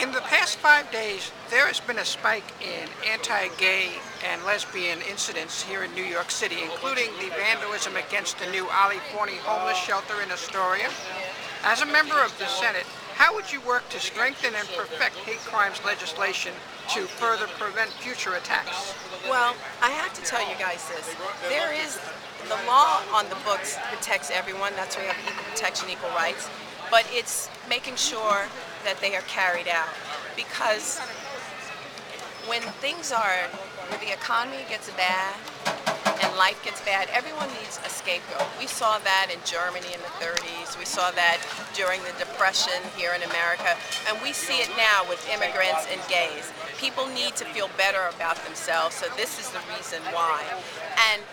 In the past 5 days, there has been a spike in anti-gay and lesbian incidents here in New York City, including the vandalism against the new Ali Forney homeless shelter in Astoria. As a member of the Senate, how would you work to strengthen and perfect hate crimes legislation to further prevent future attacks? Well, I have to tell you guys this. There is the law on the books protects everyone. That's why we have equal protection, equal rights. But it's making sure that they are carried out. Because when the economy gets bad and life gets bad, everyone needs a scapegoat. We saw that in Germany in the 30s. We saw that during the Depression here in America. And we see it now with immigrants and gays. People need to feel better about themselves, so this is the reason why. And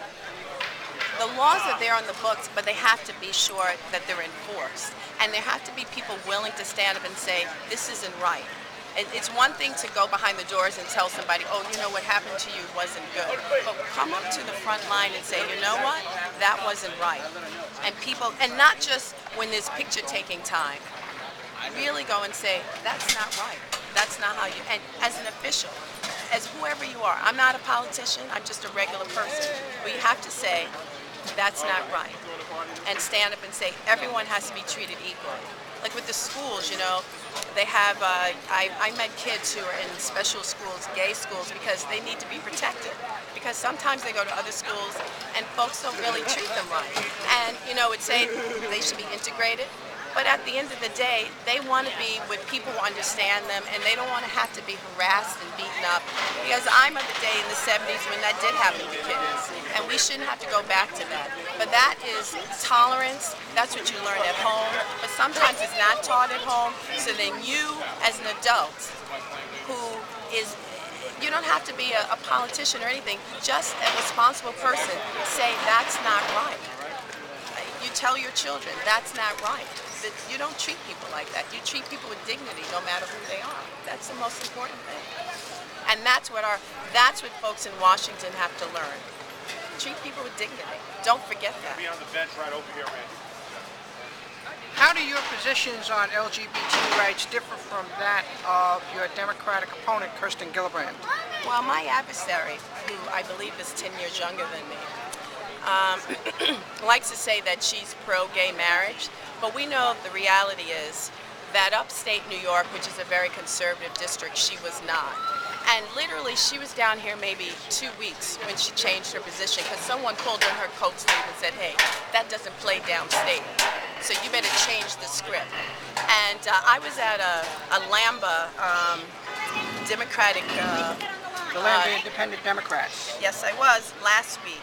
the laws are there on the books, but they have to be sure that they're enforced. And there have to be people willing to stand up and say, this isn't right. It's one thing to go behind the doors and tell somebody, oh, you know, what happened to you wasn't good. But come up to the front line and say, you know what, that wasn't right. And people, and not just when there's picture taking time, really go and say, that's not right. That's not how you, and as an official, as whoever you are, I'm not a politician, I'm just a regular person, but you have to say, that's not right. And stand up and say, everyone has to be treated equally. Like with the schools, you know, they have, I met kids who are in special schools, gay schools, because they need to be protected. Because sometimes they go to other schools and folks don't really treat them right. And, you know, would say they should be integrated. But at the end of the day, they want to be with people who understand them, and they don't want to have to be harassed and beaten up. Because I'm of the day in the 70s when that did happen to kids, and we shouldn't have to go back to that. But that is tolerance. That's what you learn at home. But sometimes it's not taught at home. So then you, as an adult, who is, you don't have to be a politician or anything, just a responsible person, say that's not right. You tell your children that's not right. That you don't treat people like that. You treat people with dignity no matter who they are. That's the most important thing. And that's what folks in Washington have to learn. Treat people with dignity. Don't forget that. Be on the bench right over here, man. How do your positions on LGBT rights differ from that of your Democratic opponent, Kirsten Gillibrand? Well, my adversary, who I believe is 10 years younger than me, likes to say that she's pro-gay marriage, but we know the reality is that upstate New York, which is a very conservative district, she was not. And literally, she was down here maybe 2 weeks when she changed her position because someone pulled on her coat sleeve and said, hey, that doesn't play downstate, so you better change the script. And I was at a Lamba Democratic... The Lamba Independent Democrats. Yes, I was, last week.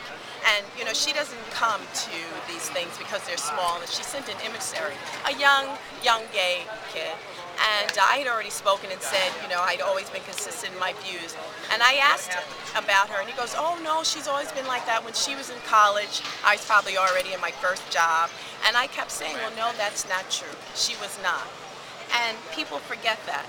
And, you know, she doesn't come to these things because they're small. And she sent an emissary, a young gay kid. And I had already spoken and said, you know, I'd always been consistent in my views. And I asked him about her, and he goes, oh, no, she's always been like that. When she was in college, I was probably already in my first job. And I kept saying, well, no, that's not true. She was not. And people forget that.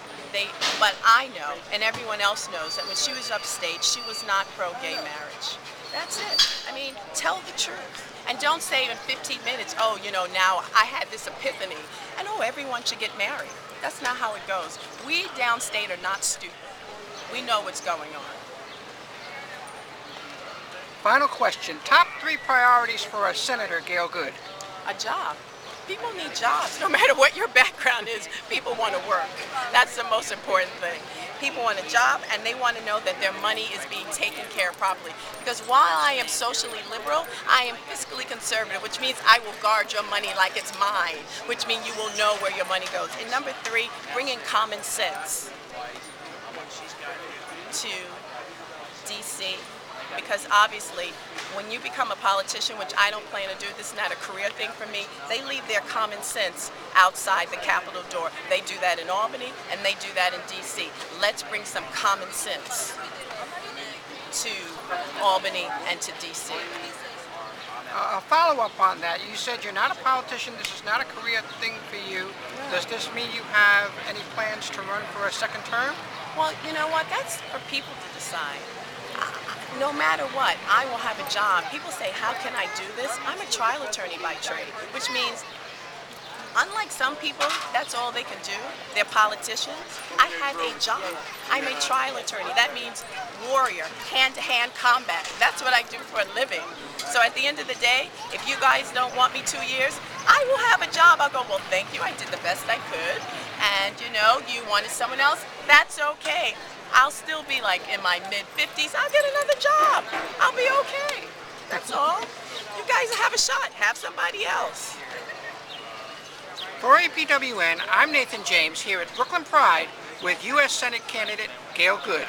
But I know, and everyone else knows, that when she was upstate, she was not pro-gay marriage. That's it. I mean, tell the truth. And don't say in 15 minutes, oh, you know, now I had this epiphany. And oh, everyone should get married. That's not how it goes. We downstate are not stupid. We know what's going on. Final question. Top 3 priorities for a Senator, Gail Goode. A job. People need jobs. No matter what your background is, people want to work. That's the most important thing. People want a job, and they want to know that their money is being taken care of properly. Because while I am socially liberal, I am fiscally conservative, which means I will guard your money like it's mine, which means you will know where your money goes. And number 3, bring in common sense to D.C., because obviously, when you become a politician, which I don't plan to do, this is not a career thing for me, they leave their common sense outside the Capitol door. They do that in Albany, and they do that in D.C. Let's bring some common sense to Albany and to D.C. A follow-up on that, you said you're not a politician, this is not a career thing for you. No. Does this mean you have any plans to run for a second term? Well, you know what, that's for people to decide. No matter what, I will have a job. People say, how can I do this? I'm a trial attorney by trade, which means Unlike some people, that's all they can do. They're politicians. I have a job. I'm a trial attorney. That means warrior, hand-to-hand combat. That's what I do for a living. So at the end of the day, if you guys don't want me 2 years, I will have a job. I'll go, well, thank you. I did the best I could. And, you wanted someone else. That's okay. I'll still be like in my mid-50s. I'll get another job. I'll be okay. That's all. You guys have a shot. Have somebody else. For EPWN, I'm Nathan James here at Brooklyn Pride with U.S. Senate candidate Gail Goode.